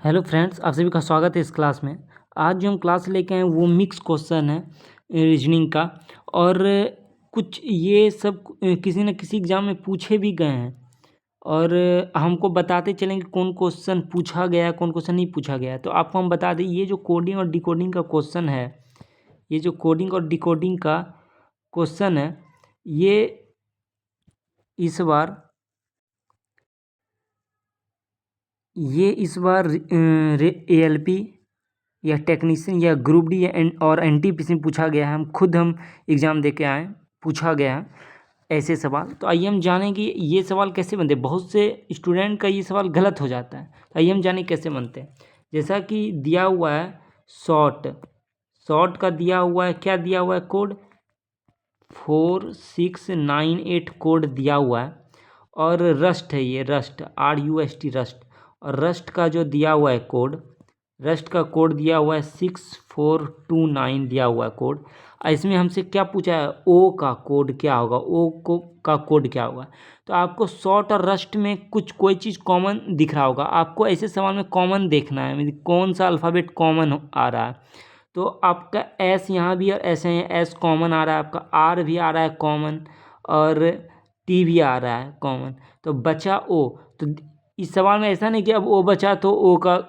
Hello friends, आप सभी का स्वागत है इस क्लास में। आज जो हम क्लास लेके आए हैं वो मिक्स क्वेश्चन है रीजनिंग का। और कुछ ये सब किसी न किसी एग्ज़ाम में पूछे भी गए हैं। और हमको बताते चलेंगे कौन क्वेश्चन पूछा गया है, कौन क्वेश्चन नहीं पूछा गया है। तो आपको हम बता दें, ये जो कोडिंग और डिकोडिंग का क्वेश्चन है, ये जो कोडिंग और डिकोडिंग का क्वेश्चन है, ये इस बार ALP या टेक्नीशियन या ग्रुप डी और NTPC में पूछा गया है। हम एग्ज़ाम दे के आए, पूछा गया है ऐसे सवाल। तो आइए हम जानें कि ये सवाल कैसे बनते हैं। बहुत से स्टूडेंट का ये सवाल गलत हो जाता है, तो आइए हम जानें कैसे बनते हैं। जैसा कि दिया हुआ है शॉर्ट का दिया हुआ है, क्या दिया हुआ है, कोड 4698 कोड दिया हुआ है। और रस्ट है, ये रस्ट RUST रस्ट। और रस्ट का जो दिया हुआ है कोड, रस्ट का कोड दिया हुआ है 6429 दिया हुआ है कोड। इसमें हमसे क्या पूछा है, ओ का कोड क्या होगा, का कोड क्या होगा। तो आपको शॉर्ट और रस्ट में कोई चीज़ कॉमन दिख रहा होगा। आपको ऐसे सवाल में कॉमन देखना है, कौन सा अल्फ़ाबेट कॉमन आ रहा है। तो आपका एस यहाँ भी और ऐसे है, एस कॉमन आ रहा है, आपका आर भी आ रहा है कॉमन, और टी भी आ रहा है कॉमन। तो बचा ओ। तो इस सवाल में ऐसा नहीं कि अब ओ बचा तो ओ का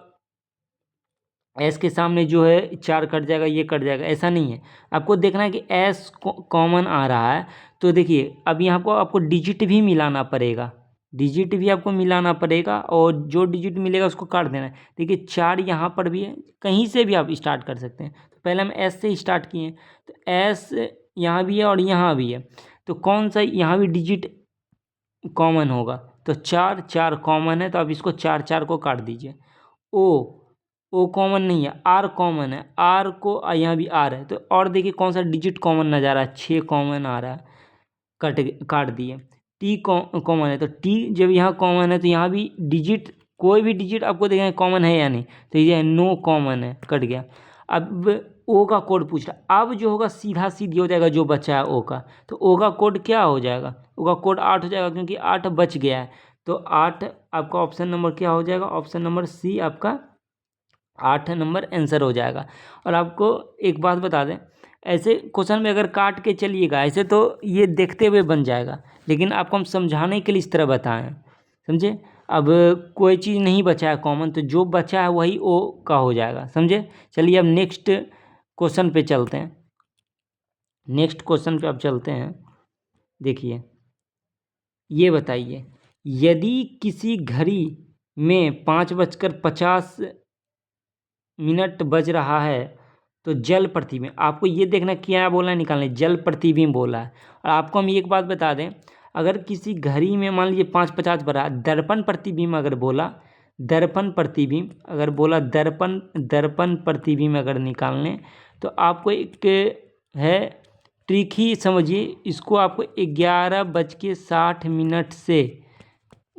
एस के सामने जो है 4 कट जाएगा, ये कट जाएगा, ऐसा नहीं है। आपको देखना है कि एस कॉमन आ रहा है। तो देखिए, अब यहाँ को आपको डिजिट भी मिलाना पड़ेगा, डिजिट भी आपको मिलाना पड़ेगा, और जो डिजिट मिलेगा उसको काट देना है। देखिए 4 यहाँ पर भी है, कहीं से भी आप स्टार्ट कर सकते हैं। तो पहले हम एस से स्टार्ट किए, तो एस यहाँ भी है और यहाँ भी है। तो कौन सा यहाँ भी डिजिट कॉमन होगा, तो 4 कॉमन है, तो आप इसको 4 को काट दीजिए। ओ कॉमन नहीं है, आर कॉमन है, आर को यहाँ भी आर है। तो और देखिए कौन सा डिजिट कॉमन नज़र आ रहा है, 6 कॉमन आ रहा है, काट दिए। टी कॉमन है, तो टी जब यहाँ कॉमन है तो यहाँ भी डिजिट, कोई भी डिजिट आपको देखेंगे कॉमन है या नहीं, तो ये नो कॉमन है, कट गया। अब ओ का कोड पूछ रहा, अब जो होगा सीधा सीधी हो जाएगा जो बचा है ओ का। तो ओ का कोड क्या हो जाएगा, ओ का कोड 8 हो जाएगा, क्योंकि 8 बच गया है। तो 8 आपका ऑप्शन नंबर क्या हो जाएगा, ऑप्शन नंबर सी आपका 8 नंबर आंसर हो जाएगा। और आपको एक बात बता दें, ऐसे क्वेश्चन में अगर काट के चलिएगा ऐसे तो ये देखते हुए बन जाएगा, लेकिन आपको हम समझाने के लिए इस तरह बताएं, समझे। अब कोई चीज़ नहीं बचा है कॉमन, तो जो बचा है वही ओ का हो जाएगा, समझे। चलिए अब नेक्स्ट क्वेश्चन पे चलते हैं। नेक्स्ट क्वेश्चन पे अब चलते हैं। देखिए, ये बताइए, यदि किसी घड़ी में 5:50 बज रहा है तो जल प्रतिबिंब, आपको ये देखना क्या बोला है, निकालने जल प्रतिबिंब बोला है। और आपको हम एक बात बता दें, अगर किसी घड़ी में मान लीजिए 5:50 बजा, दर्पण प्रतिबिंब अगर बोला, दर्पण प्रतिबिंब अगर बोला, दर्पण प्रतिबिंब अगर निकालने, तो आपको एक है ट्रिक ही समझिए इसको, आपको 11:60 से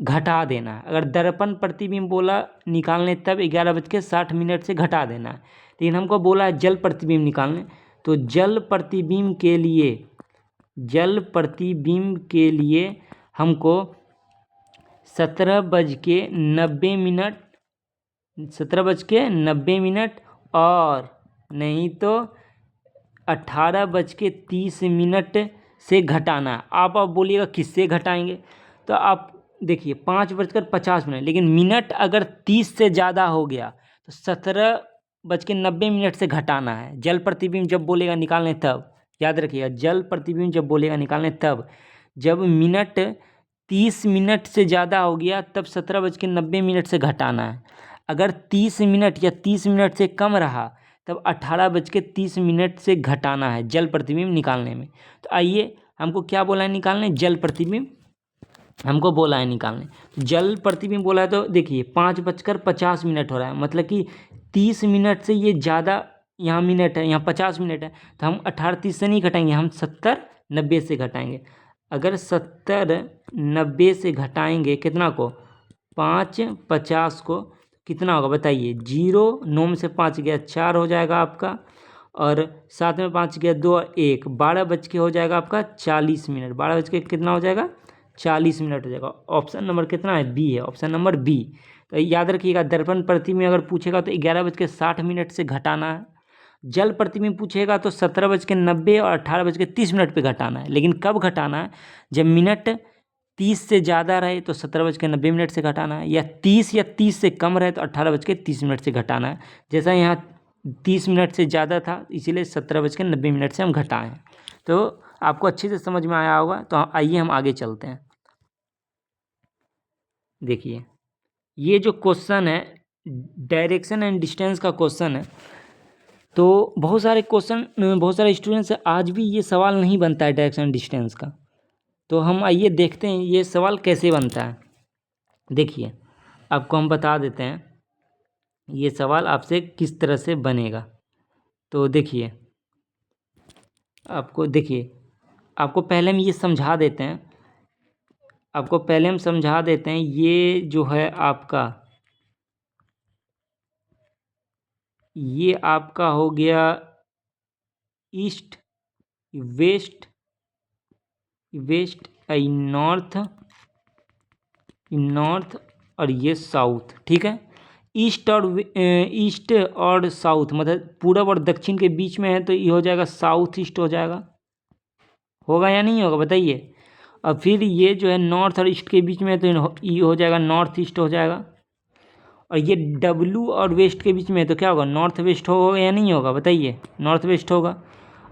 घटा देना है। अगर दर्पण प्रतिबिंब बोला निकालने, तब 11:60 से घटा देना है। लेकिन हमको बोला है जल प्रतिबिंब निकालने, तो जल प्रतिबिंब के लिए हमको 17:90 और नहीं तो 18:30 से घटाना है। आप बोलिएगा किससे घटाएंगे, तो आप देखिए 5:50, लेकिन मिनट अगर 30 से ज़्यादा हो गया तो 17:90 से घटाना है। जल प्रतिबिंब जब बोलेगा निकालने तब, याद रखिएगा, जल प्रतिबिंब जब बोलेगा निकालने तब, जब मिनट 30 मिनट से ज़्यादा हो गया तब 17:90 से घटाना है। अगर 30 मिनट या 30 मिनट से कम रहा तब 18:30 से घटाना है जल प्रतिबिंब निकालने में। तो आइए, हमको क्या बोला है निकालने, जल प्रतिबिंब हमको बोला है निकालने। जल प्रतिबिंब बोला है, तो देखिए 5:50 हो रहा है, मतलब कि 30 मिनट से ये ज़्यादा, यहाँ मिनट है, यहाँ 50 मिनट है, तो हम 18:30 से नहीं घटाएंगे, हम 70:90 से घटाएंगे। अगर 70:90 से घटाएंगे कितना को, 5:50 को, कितना होगा बताइए, 0, 9 में से 5 गया 4 हो जाएगा आपका, और 7 में 5 गया 2 और 1, 12 बज के हो जाएगा आपका 40 मिनट, 12 बज के कितना हो जाएगा, 40 मिनट हो जाएगा। ऑप्शन नंबर कितना है, बी है, ऑप्शन नंबर बी। तो याद रखिएगा, दर्पण प्रतिबिंब अगर पूछेगा तो 11:60 से घटाना है। जल प्रतिबिंब पूछेगा तो 17:90 और 18:30 पे घटाना है। लेकिन कब घटाना है? जब मिनट 30 से ज़्यादा रहे तो 17:90 से घटाना है, या 30 से कम रहे तो 18:30 से घटाना है। जैसा यहाँ 30 मिनट से ज़्यादा था, इसीलिए 17:90 से हम घटाएं हैं। तो आपको अच्छे से समझ में आया होगा। तो आइए हम आगे चलते हैं। देखिए, ये जो क्वेश्चन है डायरेक्शन एंड डिस्टेंस का क्वेश्चन है। तो बहुत सारे स्टूडेंट्स से आज भी ये सवाल नहीं बनता है डायरेक्शन एंड डिस्टेंस का। तो हम आइए देखते हैं ये सवाल कैसे बनता है। देखिए, आपको हम बता देते हैं ये सवाल आपसे किस तरह से बनेगा। तो देखिए, आपको पहले हम ये समझा देते हैं। ये जो है आपका, ये आपका हो गया ईस्ट, वेस्ट, नॉर्थ और ये साउथ। ठीक है, ईस्ट और साउथ मतलब पूरब और दक्षिण के बीच में है, तो ये हो जाएगा साउथ ईस्ट हो जाएगा। होगा या नहीं होगा बताइए। और फिर ये जो है नॉर्थ और ईस्ट के बीच में है, तो ये हो जाएगा नॉर्थ ईस्ट हो जाएगा। और ये डब्लू और वेस्ट के बीच में है, तो क्या होगा? नॉर्थ वेस्ट होगा या नहीं होगा बताइए? नॉर्थ वेस्ट होगा।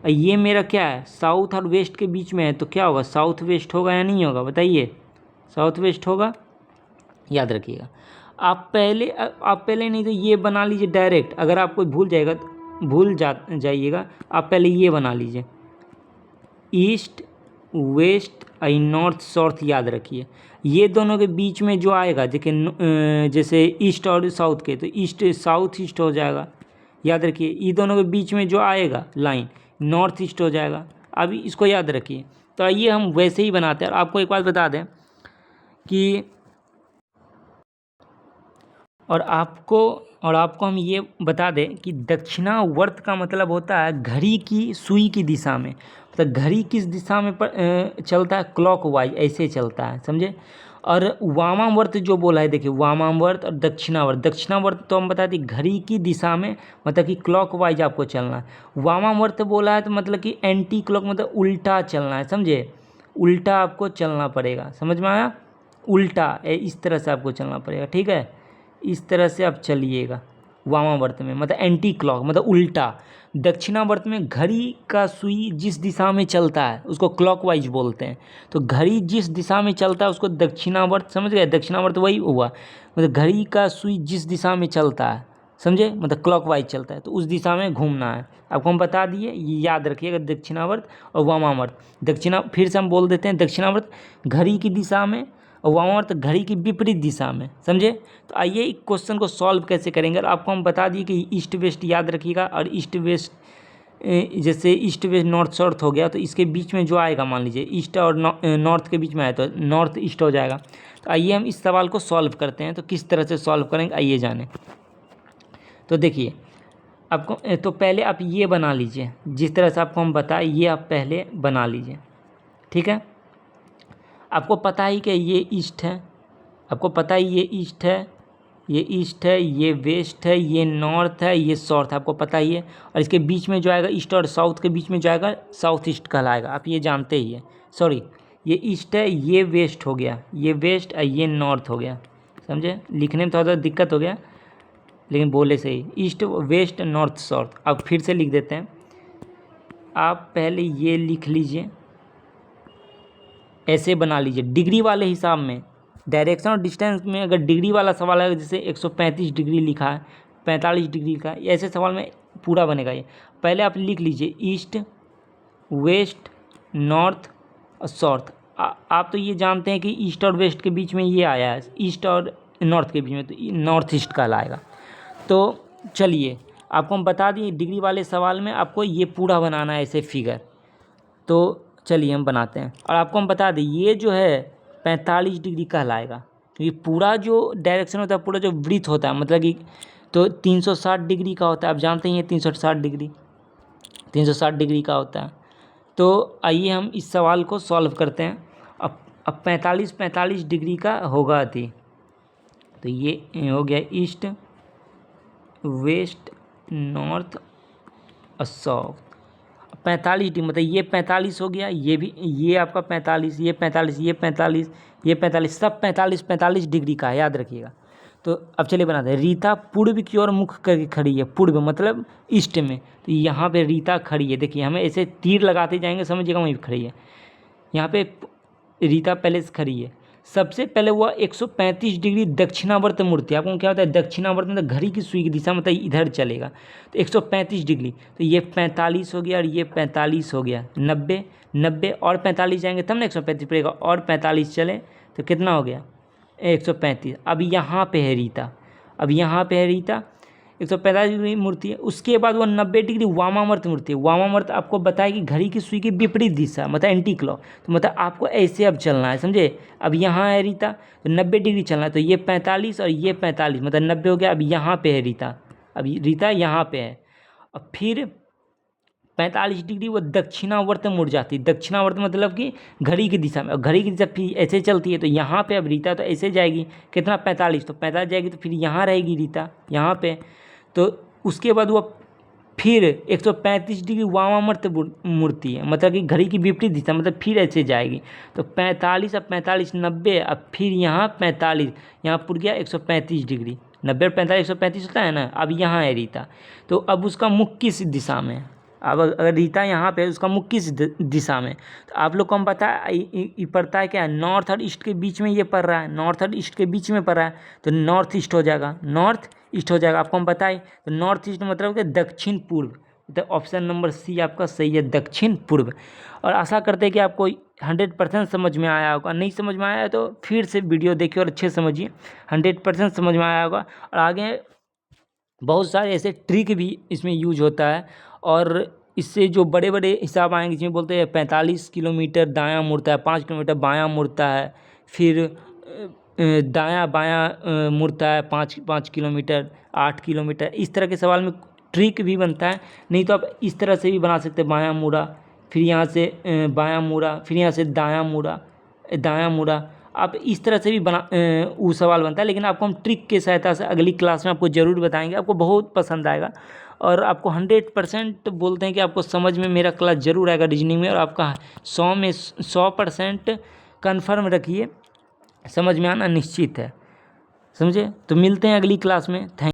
और ये मेरा क्या है? साउथ और वेस्ट के बीच में है, तो क्या होगा? साउथ वेस्ट होगा या नहीं होगा बताइए? साउथ वेस्ट होगा। याद रखिएगा, आप पहले नहीं तो ये बना लीजिए डायरेक्ट। अगर आपको भूल जाइएगा, आप पहले ये बना लीजिए, ईस्ट वेस्ट और नॉर्थ साउथ। याद रखिए, ये दोनों के बीच में जो आएगा, देखिए जैसे ईस्ट और साउथ के, तो ईस्ट साउथ ईस्ट हो जाएगा। याद रखिए, ये दोनों के बीच में जो आएगा लाइन, नॉर्थ ईस्ट हो जाएगा। अभी इसको याद रखिए। तो आइए हम वैसे ही बनाते हैं। और आपको एक बात बता दें कि और आपको हम ये बता दें कि दक्षिणावर्त का मतलब होता है घड़ी की सुई की दिशा में। मतलब घड़ी किस दिशा में चलता है? क्लॉकवाइज ऐसे चलता है, समझे। और वामावर्त जो बोला है, देखिए वामावर्त और दक्षिणावर्त तो हम बता दें घड़ी की दिशा में, मतलब कि क्लॉकवाइज आपको चलना है। वामावर्त बोला है तो मतलब कि एंटी क्लॉक, मतलब उल्टा चलना है, समझे। उल्टा आपको चलना पड़ेगा, समझ में आया? उल्टा इस तरह से आपको चलना पड़ेगा। ठीक है, इस तरह से आप चलिएगा वामावर्त में, मतलब एंटी क्लॉक, मतलब उल्टा। दक्षिणावर्त में घड़ी का सुई जिस दिशा में चलता है उसको क्लॉकवाइज बोलते हैं। तो घड़ी जिस दिशा में चलता है उसको दक्षिणावर्त, समझ गए। दक्षिणावर्त वही हुआ, मतलब घड़ी का सुई जिस दिशा में चलता है, समझे, मतलब क्लॉकवाइज चलता है, तो उस दिशा में घूमना है। आपको हम बता दिए, ये याद रखिएगा, दक्षिणावर्त और वामावर्त। फिर से हम बोल देते हैं, दक्षिणावर्त घड़ी की दिशा में और वामावर्त घड़ी की विपरीत दिशा में, समझे। तो आइए इस क्वेश्चन को सॉल्व कैसे करेंगे। और आपको हम बता दिए कि ईस्ट वेस्ट याद रखिएगा। और ईस्ट वेस्ट, जैसे ईस्ट वेस्ट नॉर्थ साउथ हो गया, तो इसके बीच में जो आएगा, मान लीजिए ईस्ट और नॉर्थ के बीच में आए तो नॉर्थ ईस्ट हो जाएगा। तो आइए हम इस सवाल को सॉल्व करते हैं। तो किस तरह से सॉल्व करेंगे आइए जानें। तो देखिए, आपको तो पहले आप ये बना लीजिए, जिस तरह से आपको हम बताएं ये आप पहले बना लीजिए। ठीक है, आपको पता ही कि ये ईस्ट है, आपको पता ही ये ईस्ट है, ये वेस्ट है, ये नॉर्थ है, ये साउथ, आपको पता ही है। और इसके बीच में जो आएगा ईस्ट और साउथ के बीच में जो आएगा साउथ ईस्ट कहलाएगा, आप ये जानते ही है। सॉरी, ये ईस्ट है, ये वेस्ट हो गया, ये वेस्ट और ये नॉर्थ हो गया, समझे। लिखने में थोड़ा दिक्कत हो गया, लेकिन बोले सही, ईस्ट वेस्ट नॉर्थ साउथ। अब फिर से लिख देते हैं। आप पहले ये लिख लीजिए, ऐसे बना लीजिए डिग्री वाले हिसाब में। डायरेक्शन और डिस्टेंस में अगर डिग्री वाला सवाल है, जैसे 135 डिग्री लिखा है, 45 डिग्री का, ऐसे सवाल में पूरा बनेगा ये। पहले आप लिख लीजिए ईस्ट वेस्ट नॉर्थ और साउथ। आप तो ये जानते हैं कि ईस्ट और वेस्ट के बीच में ये आया है, ईस्ट और नॉर्थ के बीच में, तो नॉर्थ ईस्ट कहलाएगा। तो चलिए, आपको हम बता दिए डिग्री वाले सवाल में आपको ये पूरा बनाना है ऐसे फिगर। तो चलिए हम बनाते हैं। और आपको हम बता दें ये जो है 45 डिग्री कहलाएगा, क्योंकि पूरा जो डायरेक्शन होता है, पूरा जो वृत्त होता है, मतलब कि तो 360 डिग्री का होता है। आप जानते ही हैं 360 डिग्री का होता है। तो आइए हम इस सवाल को सॉल्व करते हैं। अब 45 डिग्री का होगा थी तो ये हो गया ईस्ट, वेस्ट, नॉर्थ और साउथ। 45 डिग्री मतलब ये 45 हो गया, ये भी, ये आपका 45, ये 45, ये 45, ये 45, सब 45 डिग्री का है, याद रखिएगा। तो अब चलिए बनाते हैं। रीता पूर्व की ओर मुख करके खड़ी है, पूर्व मतलब ईस्ट में, तो यहाँ पे रीता खड़ी है। देखिए हमें ऐसे तीर लगाते जाएंगे, समझिएगा वहीं पर खड़ी है। यहाँ पे रीता पहले से खड़ी है। सबसे पहले वह 135 डिग्री दक्षिणावर्त मूर्ति, आपको क्या होता है दक्षिणावर्त मतलब घड़ी की सुई की दिशा, मतलब इधर चलेगा, तो 135 डिग्री, तो ये 45 हो गया और ये 45 हो गया, 90 और 45 जाएंगे तब ना 135 पड़ेगा, और 45 चले तो कितना हो गया 135। अब यहाँ पे है रीता, अब यहाँ पे है रीता 145 डिग्री मूर्ति है। उसके बाद वो 90 डिग्री वामावर्त मूर्ति है। वामावर्त आपको बताया कि घड़ी की सुई की विपरीत दिशा, मतलब एंटी क्लॉक, तो मतलब आपको ऐसे अब चलना है, समझे। अब यहाँ है रीता, तो 90 डिग्री चलना है, तो ये 45 और ये 45 मतलब 90 हो गया। अब यहाँ पे है रीता, अब रीता यहाँ पे है, और फिर 45 डिग्री वो दक्षिणावर्त मुड़ जाती है। दक्षिणावर्त मतलब कि घड़ी की दिशा में, और घड़ी की दिशा फिर ऐसे चलती है, तो यहाँ पे अब रीता तो ऐसे जाएगी, कितना 45, तो 45 जाएगी, तो फिर यहाँ रहेगी रीता यहाँ पे। तो उसके बाद वो फिर 135 डिग्री वामावर्त मूर्ति है, मतलब कि घड़ी की विपरीत दिशा, मतलब फिर ऐसे जाएगी, तो 45 अब 45 90, अब फिर यहाँ 45, यहाँ पुर गया 135 डिग्री, 90 और 45 135 होता है ना। अब यहाँ है रीता, तो अब उसका मुख किस दिशा में है, अब अगर रीता यहाँ पे उसका मुख किस दिशा में, तो आप लोग को हम पता है ये पड़ता है क्या, नॉर्थ और ईस्ट के बीच में ये पड़ रहा है, नॉर्थ और ईस्ट के बीच में पड़ रहा है, तो नॉर्थ ईस्ट हो जाएगा, नॉर्थ ईस्ट हो जाएगा। आपको हम बताएं तो नॉर्थ ईस्ट मतलब कि दक्षिण पूर्व, तो ऑप्शन नंबर सी आपका सही है, दक्षिण पूर्व। और आशा करते हैं कि आपको 100% समझ में आया होगा। नहीं समझ में आया तो फिर से वीडियो देखिए और अच्छे समझिए, 100% समझ में आया होगा। और आगे बहुत सारे ऐसे ट्रिक भी इसमें यूज होता है, और इससे जो बड़े बड़े हिसाब आएंगे जिसमें बोलते हैं 45 किलोमीटर दायां मुड़ता है, 5 किलोमीटर बायां मुड़ता है, फिर दायां बायां मुड़ता है 5 किलोमीटर, 8 किलोमीटर, इस तरह के सवाल में ट्रिक भी बनता है। नहीं तो आप इस तरह से भी बना सकते हैं, बायां मुड़ा, फिर यहाँ से बायां मुड़ा, फिर यहाँ से दायां मुड़ा, दायां मुड़ा, आप इस तरह से भी बना वो सवाल बनता है। लेकिन आपको हम ट्रिक की सहायता से अगली क्लास में आपको ज़रूर बताएंगे, आपको बहुत पसंद आएगा, और आपको 100% बोलते हैं कि आपको समझ में मेरा क्लास ज़रूर आएगा रीजनिंग में, और आपका 100 में 100% कन्फर्म रखिए, समझ में आना निश्चित है, समझे। तो मिलते हैं अगली क्लास में। थैंक